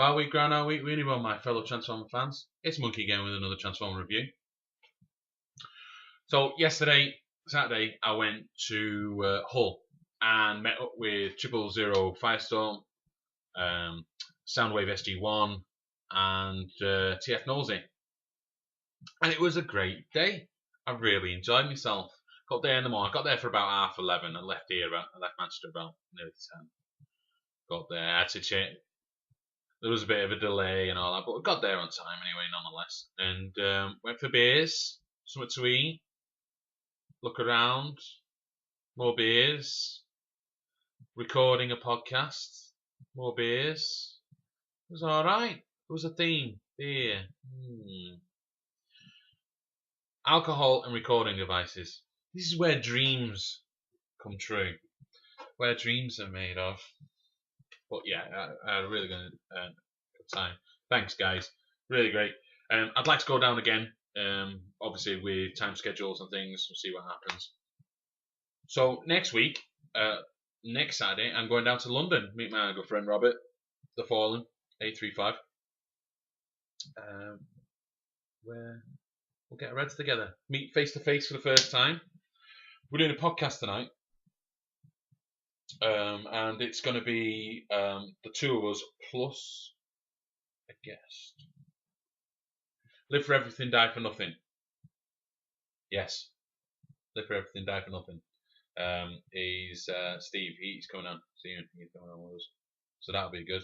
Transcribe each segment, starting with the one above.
Our week, Groundhog Week, really well, my fellow Transformer fans. It's Monkey again with another Transformer review. So yesterday, Saturday, I went to Hull and met up with 000 Firestorm, Soundwave SG1 and TF Nosey. And it was a great day. I really enjoyed myself. Got there in the morning. I got there for about 11:30. I left Manchester about nearly 10. Got there, I had to check. There was a bit of a delay and all that, but we got there on time anyway, nonetheless. And went for beers, something to eat, look around, more beers, recording a podcast, more beers. It was alright. There was a theme. Beer. Alcohol and recording devices. This is where dreams come true. Where dreams are made of. But yeah, I had a really good time. Thanks, guys. Really great. I'd like to go down again. Obviously, with time schedules and things, we'll see what happens. So next week, next Saturday, I'm going down to London. Meet my good friend Robert, the Fallen, 835. Where we'll get our heads together, meet face to face for the first time. We're doing a podcast tonight. And it's going to be the two of us plus a guest. Live for everything, die for nothing. Yes, live for everything, die for nothing. He's Steve. He's coming on soon. He's coming on with us, so that'll be good.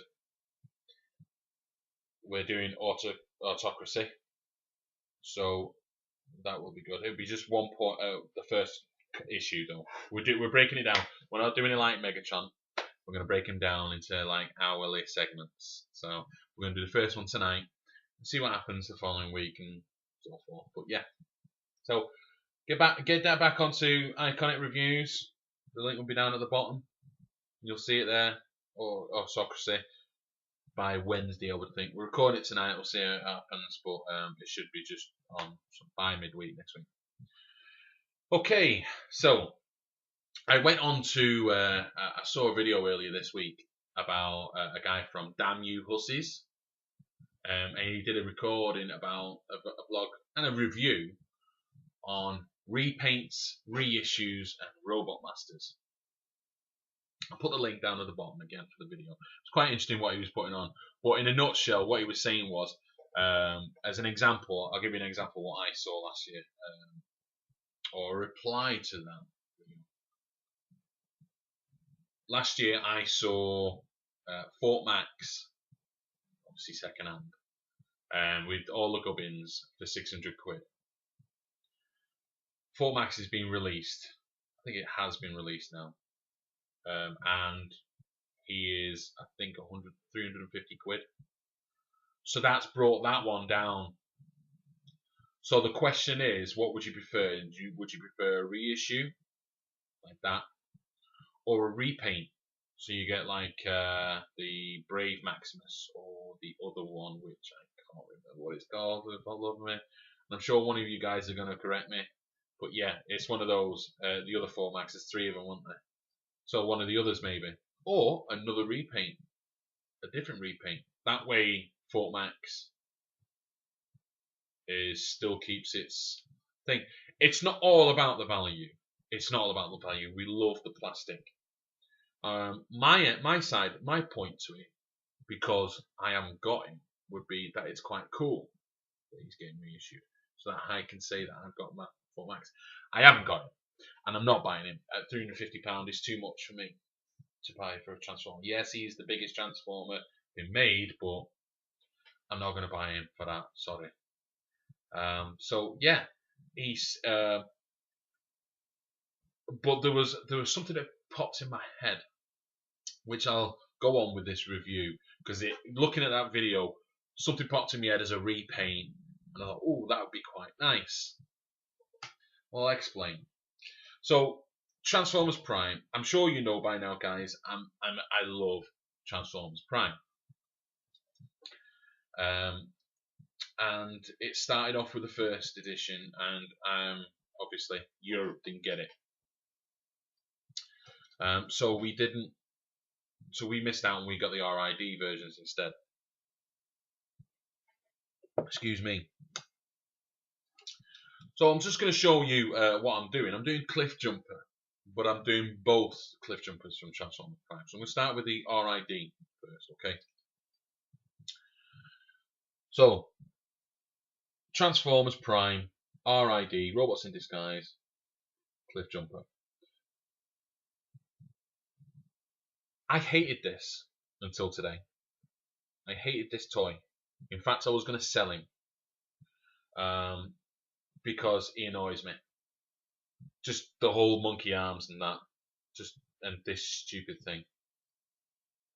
We're doing autocracy, so that will be good. It'll be just one point. The first issue though, we're breaking it down. We're not doing it like Megatron. We're going to break them down into like hourly segments. So we're going to do the first one tonight and see what happens the following week and so forth. But yeah, so get that back onto Iconic Reviews. The link will be down at the bottom. You'll see it there, or Autocracy by Wednesday, I would think. We're recording it tonight. We'll see how it happens, but it should be just on by midweek next week. Okay, so I went on to I saw a video earlier this week about a guy from Damn You Hussies, and he did a recording about a blog and a review on repaints, reissues, and Robot Masters. I'll put the link down at the bottom again for the video. It's quite interesting what he was putting on, but in a nutshell, what he was saying was, as an example, I'll give you an example of what I saw last year, or a reply to that. Last year I saw Fort Max, obviously second hand, with all the gubbins for 600 quid. Fort Max is being released. I think it has been released now. And he is, I think, 350 quid. So that's brought that one down. So the question is, what would you prefer? Would you prefer a reissue like that, or a repaint? So you get like the Brave Maximus, or the other one, which I can't remember what it's called, if I love me. And I'm sure one of you guys are going to correct me. But yeah, it's one of those. The other Fort Max, there's 3 of them, weren't there? So one of the others maybe. Or another repaint. A different repaint. That way Fort Max still keeps its thing. It's not all about the value. It's not all about the value. We love the plastic. My side, my point to it, because I haven't got him, would be that it's quite cool that he's getting reissued. So that I can say that I've got my Fort Max. I haven't got him, and I'm not buying him. At £350 is too much for me to buy for a Transformer. Yes, he's the biggest Transformer been made, but I'm not going to buy him for that. Sorry. So yeah, he's. But there was something that popped in my head, which I'll go on with this review, because looking at that video, something popped in my head as a repaint, and I thought, oh, that would be quite nice. Well, I'll explain. So Transformers Prime, I'm sure you know by now, guys. I love Transformers Prime, and it started off with the first edition, and obviously Europe didn't get it, so we missed out, and we got the RID versions instead. Excuse me. So I'm just going to show you what I'm doing. I'm doing Cliffjumper, but I'm doing both Cliffjumpers from Transformers Prime. So I'm going to start with the RID first, okay? So, Transformers Prime, RID, Robots in Disguise, Cliffjumper. I hated this until today. I hated this toy. In fact, I was going to sell him because he annoys me. Just the whole monkey arms and that, and this stupid thing.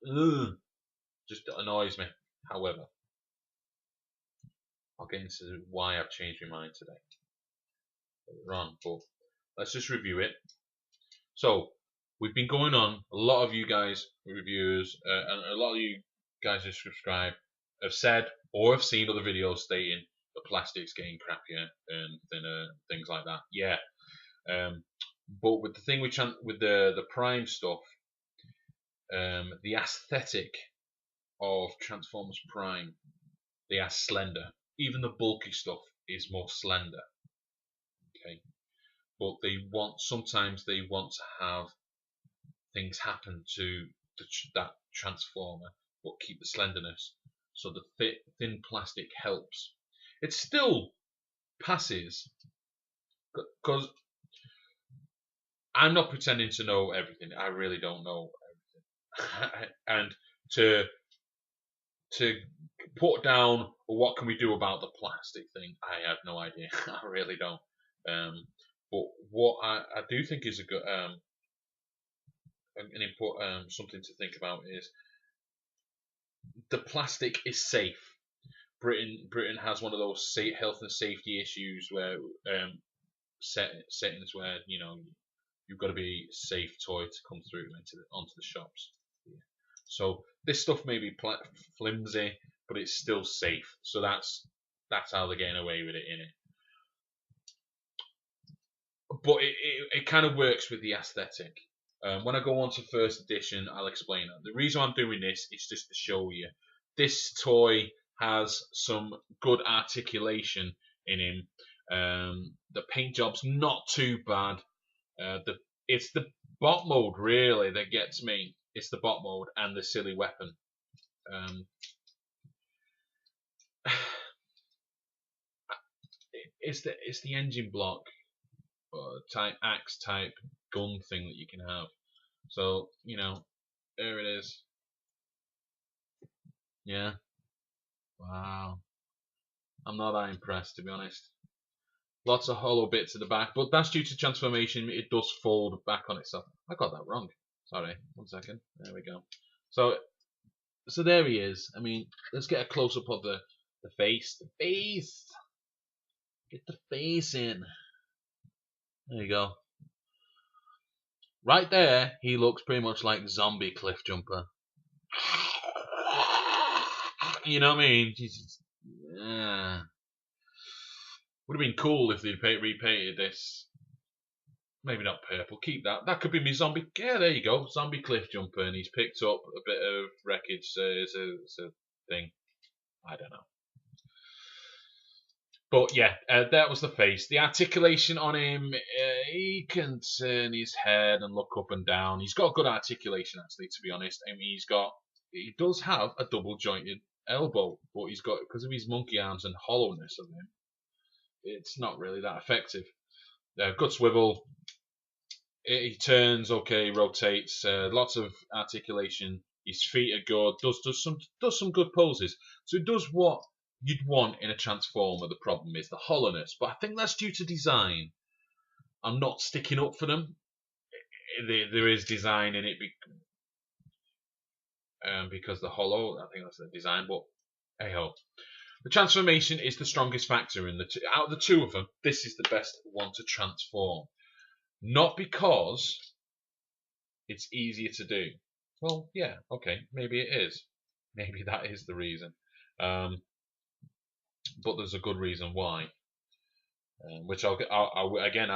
Ugh, just annoys me. However, I'll get into why I've changed my mind today later on, but let's just review it. So, we've been going on, a lot of you guys, reviewers, and a lot of you guys who subscribe have said or have seen other videos stating the plastic's getting crappier and thinner, things like that. Yeah. But with the thing with the Prime stuff, the aesthetic of Transformers Prime, they are slender. Even the bulky stuff is more slender. Okay. But sometimes they want to have things happen to that Transformer, but keep the slenderness. So the thin plastic helps. It still passes, because I'm not pretending to know everything. I really don't know everything. And to put down what can we do about the plastic thing, I have no idea. I really don't. But what I do think is a good an important something to think about is the plastic is safe. Britain has one of those health and safety issues where settings where you've got to be a safe toy to come through onto the shops. Yeah. So this stuff may be flimsy, but it's still safe. So that's how they're getting away with it in it. But it kind of works with the aesthetic. When I go on to first edition, I'll explain that. The reason I'm doing this is just to show you this toy has some good articulation in him. The paint job's not too bad. It's the bot mode really that gets me. It's the bot mode and the silly weapon. It's the engine block type axe type gun thing that you can have. So there it is. Yeah. Wow. I'm not that impressed, to be honest. Lots of hollow bits at the back, but that's due to transformation. It does fold back on itself. I got that wrong. Sorry. 1 second. There we go. So there he is. I mean, let's get a close up of the face. The face. Get the face in. There you go. Right there, he looks pretty much like zombie Cliffjumper. You know what I mean? Jesus. Would have been cool if they'd repainted this. Maybe not purple. Keep that. That could be me zombie. Yeah, there you go. Zombie Cliffjumper, and he's picked up a bit of wreckage. It's a thing. I don't know. But yeah, that was the face. The articulation on him, he can turn his head and look up and down. He's got good articulation, actually, to be honest. I mean, he does have a double jointed elbow, but he's got, because of his monkey arms and hollowness of him, it's not really that effective. Good swivel. He turns okay, rotates. Lots of articulation. His feet are good. Does some good poses. So it does what you'd want in a Transformer. The problem is the hollowness, but I think that's due to design. I'm not sticking up for them. There is design in it because the hollow. I think that's the design, but hey ho. The transformation is the strongest factor in out of the two of them. This is the best one to transform. Not because it's easier to do. Well, yeah, okay, maybe it is. Maybe that is the reason. But there's a good reason why, which I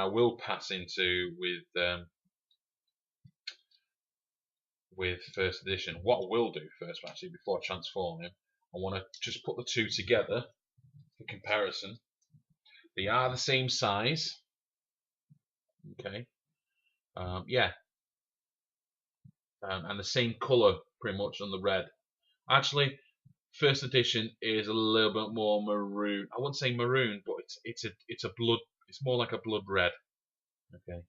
will pass into with first edition. What I will do first, actually, before transforming, I want to just put the two together for comparison. They are the same size. Okay. Yeah. And the same colour pretty much on the red. Actually, first edition is a little bit more maroon. I wouldn't say maroon, but it's a blood. It's more like a blood red. Okay.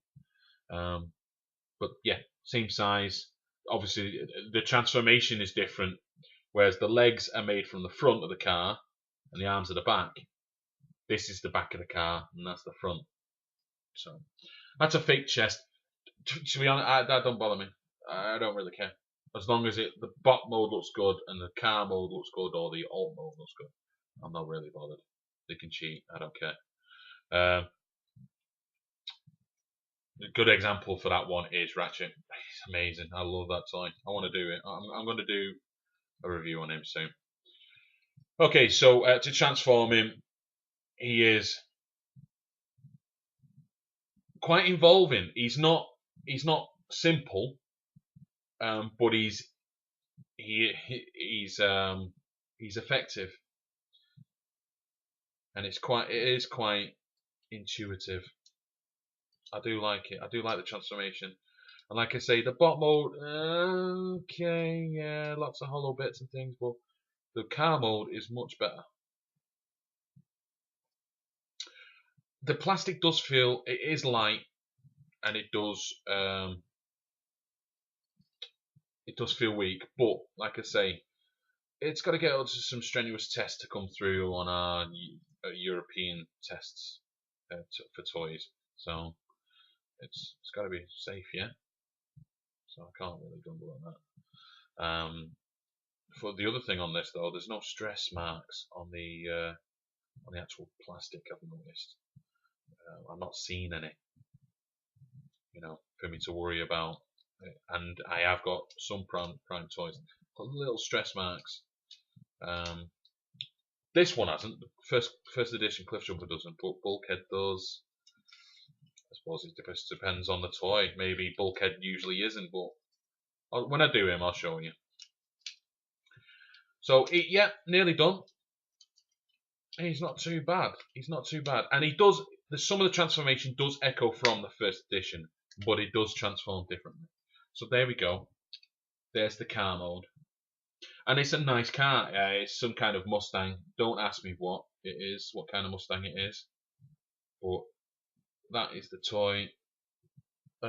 But yeah, same size. Obviously, the transformation is different. Whereas the legs are made from the front of the car and the arms are the back. This is the back of the car and that's the front. So that's a fake chest. To be honest, that don't bother me. I don't really care. As long as the bot mode looks good and the car mode looks good or the alt mode looks good, I'm not really bothered. They can cheat. I don't care. A good example for that one is Ratchet. He's amazing. I love that toy. I want to do it. I'm going to do a review on him soon. Okay, so to transform him, he is quite involving. He's not simple, but he's effective, and it is quite intuitive. I do like it. I do like the transformation, and like I say, the bot mode, okay, yeah, lots of hollow bits and things, but the car mode is much better. The plastic does feel, it is light, and it does feel weak, but like I say, it's got to get up to some strenuous tests to come through on our European tests for toys. So it's got to be safe, yeah. So I can't really grumble on that. For the other thing on this though, there's no stress marks on the actual plastic. I've noticed. I'm not seeing any, for me to worry about. And I have got some Prime toys, got little stress marks. This one hasn't. First edition Cliffjumper doesn't, but Bulkhead does. I suppose it depends on the toy. Maybe Bulkhead usually isn't, but when I do him, I'll show you. So yeah, nearly done. He's not too bad. He's not too bad, and he does. Some of the transformation does echo from the first edition, but it does transform differently. So there we go. There's the car mode. And it's a nice car. It's some kind of Mustang. Don't ask me what it is, what kind of Mustang it is. But that is the toy.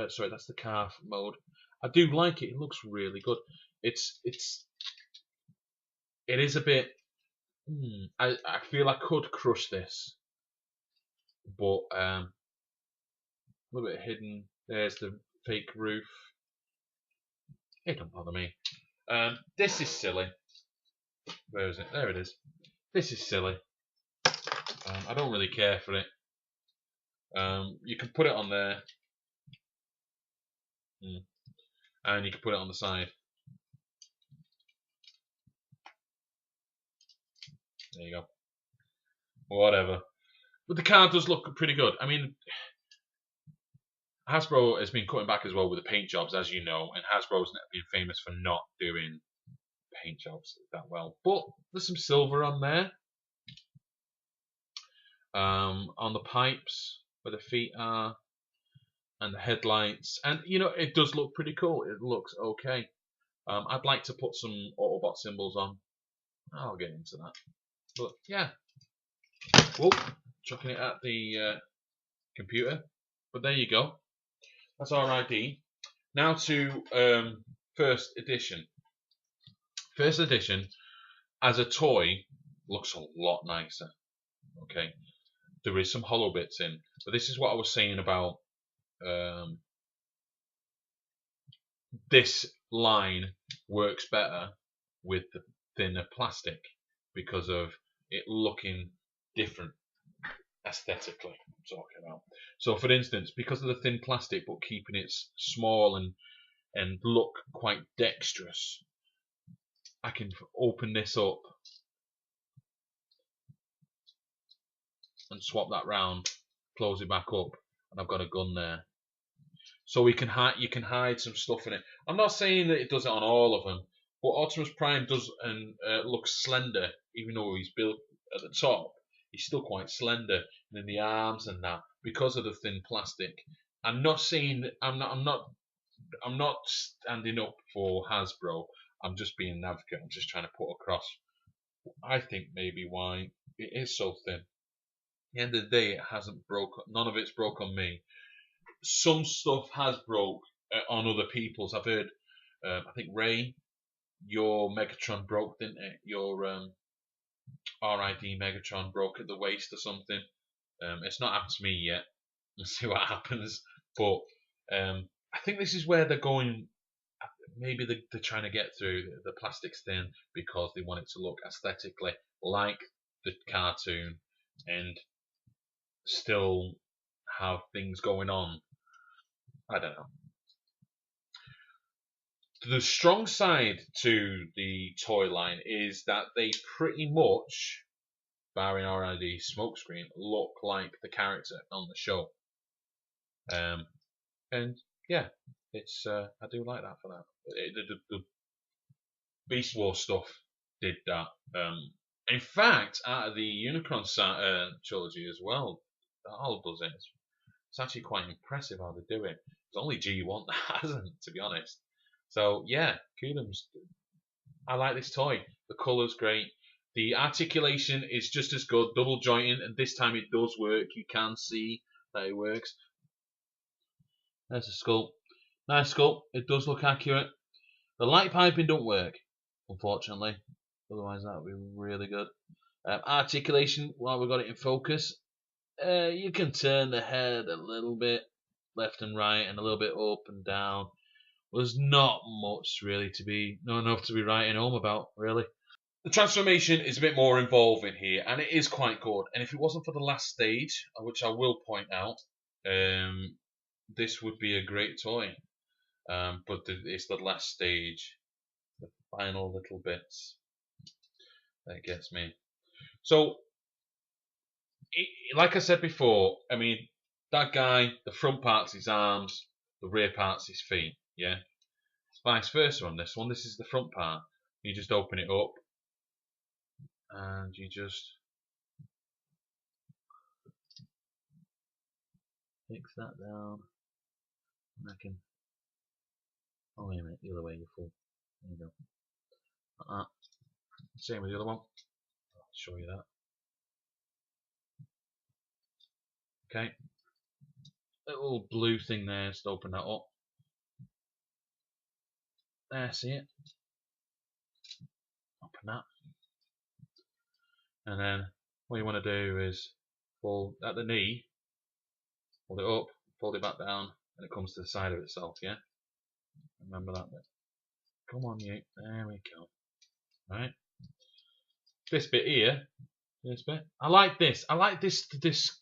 Sorry, that's the car mode. I do like it. It looks really good. It is a bit. I feel I could crush this, but a little bit hidden. There's the fake roof. It don't bother me. This is silly. Where is it? There it is. This is silly. I don't really care for it. You can put it on there, and you can put it on the side. There you go. Whatever. But the car does look pretty good. I mean, Hasbro has been cutting back as well with the paint jobs, as you know, and Hasbro's been famous for not doing paint jobs that well. But there's some silver on there. On the pipes where the feet are, and the headlights, and it does look pretty cool. It looks okay. I'd like to put some Autobot symbols on. I'll get into that. But yeah, whoa, chucking it at the computer. But there you go. That's our ID. Now to first edition. First edition, as a toy, looks a lot nicer. Okay, there is some hollow bits in, but this is what I was saying about this line works better with the thinner plastic because of it looking different aesthetically. I'm talking about. So, for instance, because of the thin plastic, but keeping it small and look quite dexterous, I can open this up and swap that round, close it back up, and I've got a gun there. So you can hide some stuff in it. I'm not saying that it does it on all of them, but Optimus Prime does and looks slender, even though he's built at the top. he's still quite slender, and in the arms and that because of the thin plastic. I'm not saying I'm not standing up for Hasbro. I'm just being an advocate. I'm just trying to put across. I think maybe why it is so thin. At the end of the day, it hasn't broke. None of it's broke on me. Some stuff has broke on other people's. I've heard. I think Ray, your Megatron broke, didn't it? Your RID Megatron broke at the waist or something. It's not happened to me yet. We'll see what happens. But I think this is where they're going. Maybe they're trying to get through the plastic's thin because they want it to look aesthetically like the cartoon and still have things going on. I don't know. The strong side to the toy line is that they pretty much, barring RID Smokescreen, look like the character on the show. And yeah, it's I do like that for that. The Beast Wars stuff did that. In fact, out of the Unicron trilogy as well, that all does it. It's actually quite impressive how they do it. It's only G1 that hasn't, to be honest. So yeah, kudos. I like this toy. The colour's great. The articulation is just as good, double jointing, and this time it does work. You can see that it works. There's a skull. Nice skull. It does look accurate. The light piping don't work, unfortunately. Otherwise that would be really good. Articulation, while we've got it in focus, you can turn the head a little bit left and right and a little bit up and down. There's not much really not enough to be writing home about, really. The transformation is a bit more involving here, and it is quite good. And if it wasn't for the last stage, which I will point out, this would be a great toy. But it's the last stage, the final little bits that gets me. So, like I said before, I mean, that guy, the front part's his arms, the rear part's his feet, yeah? It's vice versa on this one. This is the front part. You just open it up, and you just fix that down. And I can... Oh, wait a minute, the other way, you fool. There you go. Like that. Same with the other one. I'll show you that. Okay. Little blue thing there, just open that up. There, see it? Open that. And then what you want to do is fold at the knee, fold it up, fold it back down, and it comes to the side of itself, yeah? Remember that bit. Come on, you. There we go. Right. This bit here, this bit. I like this. I like this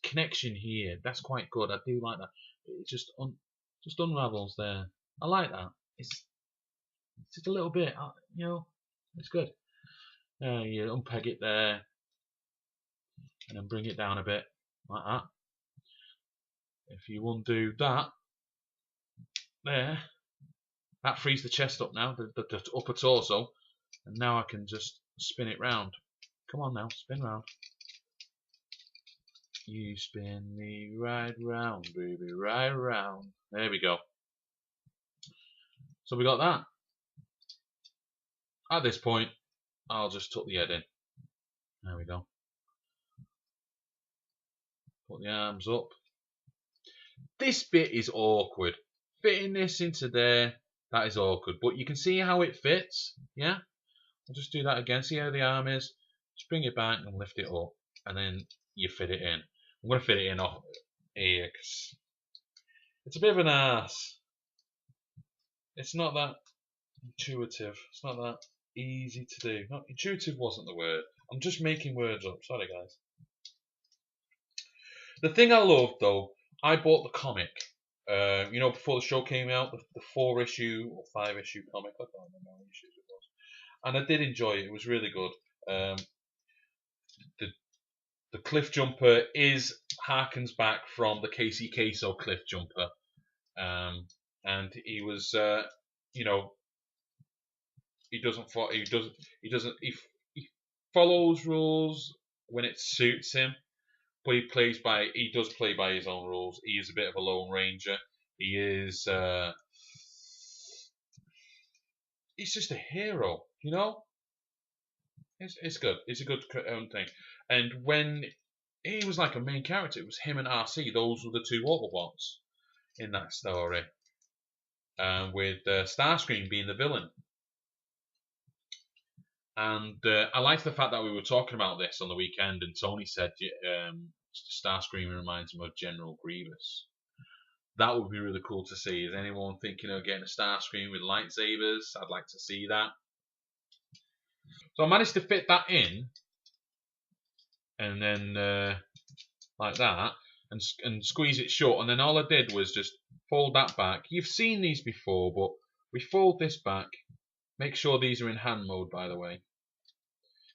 connection here. That's quite good. I do like that. It just unravels there. I like that. It's just a little bit, you know, it's good. You unpeg it there, and then bring it down a bit like that. If you undo that there, that frees the chest up now, the upper torso, and now I can just spin it round. Come on now, spin round. You spin me right round, baby, right round. There we go. So we got that. At this point, I'll just tuck the head in. There we go. Put the arms up. This bit is awkward. Fitting this into there, that is awkward. But you can see how it fits, yeah? I'll just do that again. See how the arm is? Just bring it back and lift it up. And then you fit it in. I'm going to fit it in off here because it's a bit of an arse. It's not that intuitive. It's not that easy to do. Not intuitive wasn't the word. I'm just making words up. Sorry, guys. The thing I loved, though, I bought the comic. You know, before the show came out, the 4-issue or 5-issue comic. I can't remember how many issues it was. And I did enjoy it. It was really good. The Cliffjumper harkens back from the Casey Kasem Cliffjumper, and he was, you know, he follows rules. when it suits him. But he does play by his own rules. He is a bit of a lone ranger. He is he's just a hero, you know. It's good. It's a good thing. And when he was like a main character, it was him and RC. Those were the two Autobots in that story. With Starscream being the villain. And I like the fact that we were talking about this on the weekend, and Tony said Starscream reminds him of General Grievous. That would be really cool to see. Is anyone thinking of getting a Starscream with lightsabers? I'd like to see that. So I managed to fit that in, and then like that, and squeeze it short. And then all I did was just fold that back. You've seen these before, but we fold this back. Make sure these are in hand mode, by the way.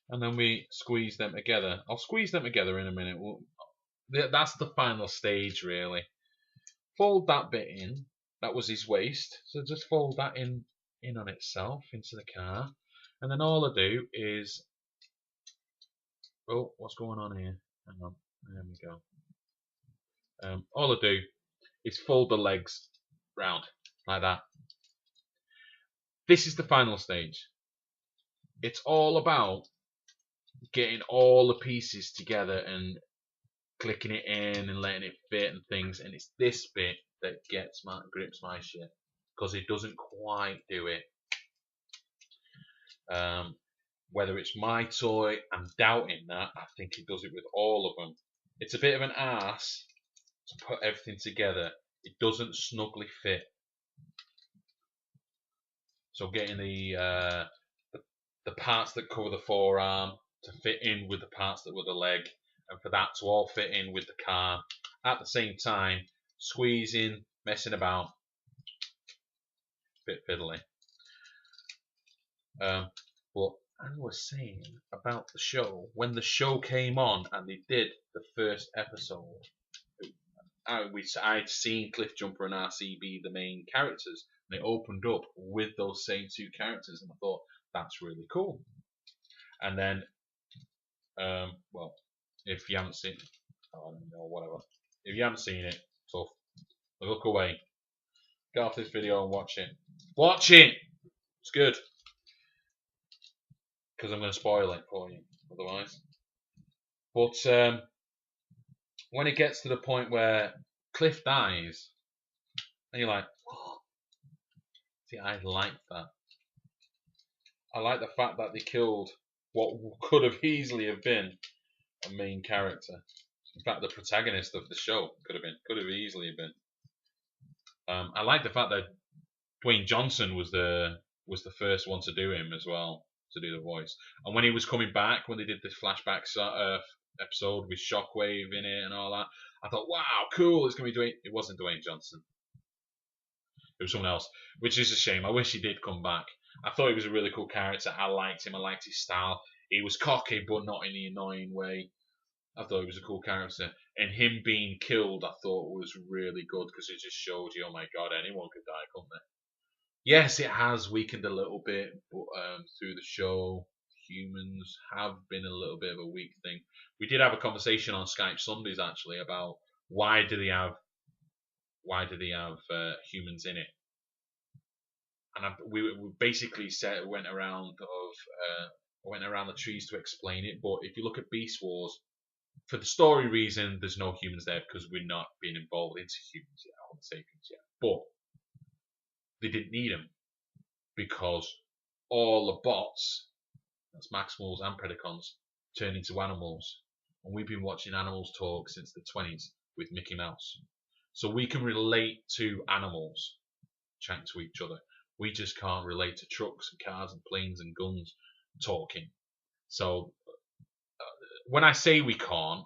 And then we squeeze them together. I'll squeeze them together in a minute. That's the final stage, really. Fold that bit in. That was his waist. So just fold that in on itself into the car. And then all I do is... Oh, what's going on here? Hang on. There we go. All I do is fold the legs round like that. This is the final stage. It's all about getting all the pieces together and clicking it in and letting it fit and things, and it's this bit that grips my shit, because it doesn't quite do it. Whether it's my toy, I'm doubting that. I think it does it with all of them. It's a bit of an arse to put everything together. It doesn't snugly fit. So getting the parts that cover the forearm to fit in with the parts that were the leg, and for that to all fit in with the car at the same time, squeezing, messing about, bit fiddly. But I was saying about the show, when the show came on and they did the first episode, I'd seen Cliffjumper and RC be the main characters, and they opened up with those same two characters, and I thought, that's really cool. And then, well, if you haven't seen it, whatever. If you haven't seen it, so look away. Get off this video and watch it. Watch it! It's good. Because I'm going to spoil it for you, otherwise. But when it gets to the point where Cliff dies, and you're like, oh. See, I like that. I like the fact that they killed what could have easily have been a main character. In fact, the protagonist of the show could have easily been. I like the fact that Dwayne Johnson was the first one to do him as well, to do the voice. And when he was coming back, when they did this flashback episode with Shockwave in it and all that, I thought, wow, cool, it's going to be Dwayne. It wasn't Dwayne Johnson. It was someone else, which is a shame. I wish he did come back. I thought he was a really cool character. I liked him. I liked his style. He was cocky, but not in the annoying way. I thought he was a cool character. And him being killed, I thought was really good, because it just showed you, oh my god, anyone could die, couldn't they? Yes, it has weakened a little bit, but through the show, humans have been a little bit of a weak thing. We did have a conversation on Skype Sundays actually about why do they have humans in it, and we basically went around the trees to explain it. But if you look at Beast Wars, for the story reason, there's no humans there because we're not being involved into humans yet, or sapiens yet. But they didn't need them because all the bots, that's Maximals and Predacons, turn into animals, and we've been watching animals talk since the 20s with Mickey Mouse. So we can relate to animals chatting to each other. We just can't relate to trucks and cars and planes and guns talking. So when I say we can't,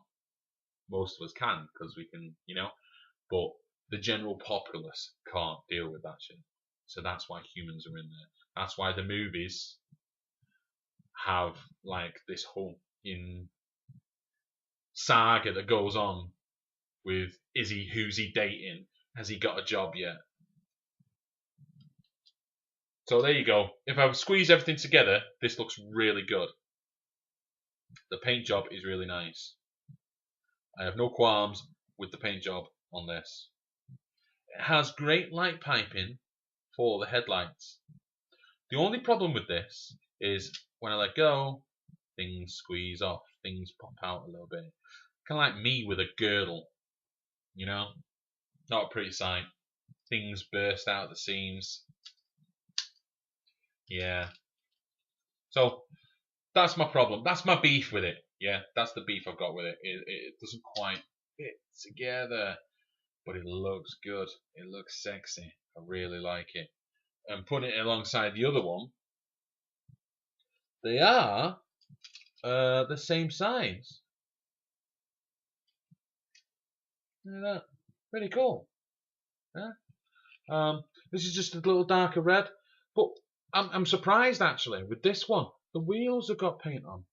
most of us can, because we can, but the general populace can't deal with that shit. So that's why humans are in there. That's why the movies have like this whole saga that goes on with who's he dating? Has he got a job yet? So there you go. If I squeeze everything together, this looks really good. The paint job is really nice. I have no qualms with the paint job on this. It has great light piping for the headlights. The only problem with this is when I let go, things squeeze off, things pop out a little bit. Kind of like me with a girdle, you know? Not a pretty sight. Things burst out of the seams. Yeah. So that's my problem. That's my beef with it. Yeah, that's the beef I've got with it. It doesn't quite fit together, but it looks good. It looks sexy. I really like it. And putting it alongside the other one, they are the same size. Look at that. Pretty cool. Yeah? This is just a little darker red, but I'm surprised actually with this one. The wheels have got paint on.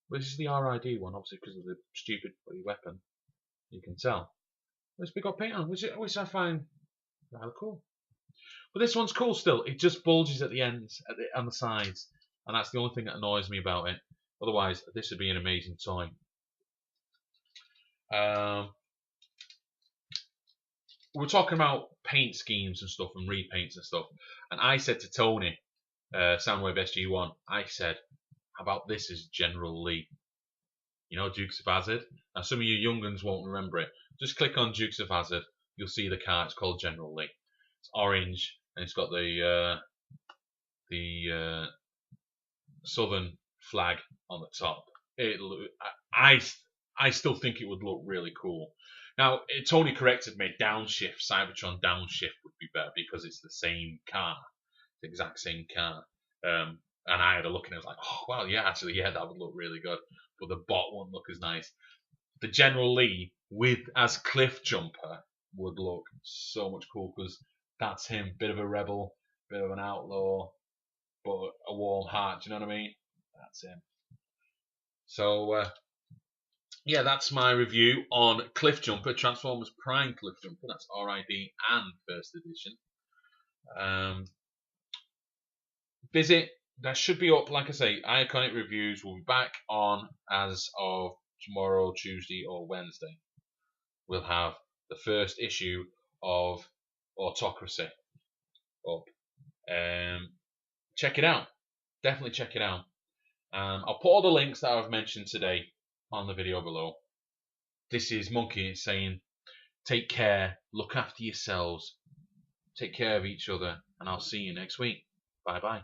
This is the RID one, obviously because of the stupid bloody weapon. You can tell. It's got paint on, which I find rather cool. But this one's cool still. It just bulges at the ends, on the sides, and that's the only thing that annoys me about it. Otherwise, this would be an amazing toy. We're talking about paint schemes and stuff and repaints and stuff, and I said to Tony, Soundwave SG1, I said, how about this as General Lee? You know, Dukes of Hazzard? Now, some of you young ones won't remember it. Just click on Dukes of Hazzard. You'll see the car. It's called General Lee. It's orange, and it's got the southern flag on the top. I still think it would look really cool. Now, Tony corrected me. Downshift, Cybertron Downshift would be better because it's the same car, the exact same car. And I had a look and I was like, oh, well, yeah, actually, yeah, that would look really good. But the bot won't look as nice. The General Lee as Cliffjumper would look so much cool because that's him. Bit of a rebel, bit of an outlaw, but a warm heart. Do you know what I mean? That's him. So, yeah, that's my review on Cliffjumper, Transformers Prime Cliffjumper. That's RID and First Edition. Visit. That should be up, like I say, Iconic Reviews will be back on as of tomorrow, Tuesday or Wednesday. We'll have the first issue of Autocracy up. Check it out. Definitely check it out. I'll put all the links that I've mentioned today on the video below. This is Monkey saying, take care, look after yourselves, take care of each other, and I'll see you next week. Bye bye.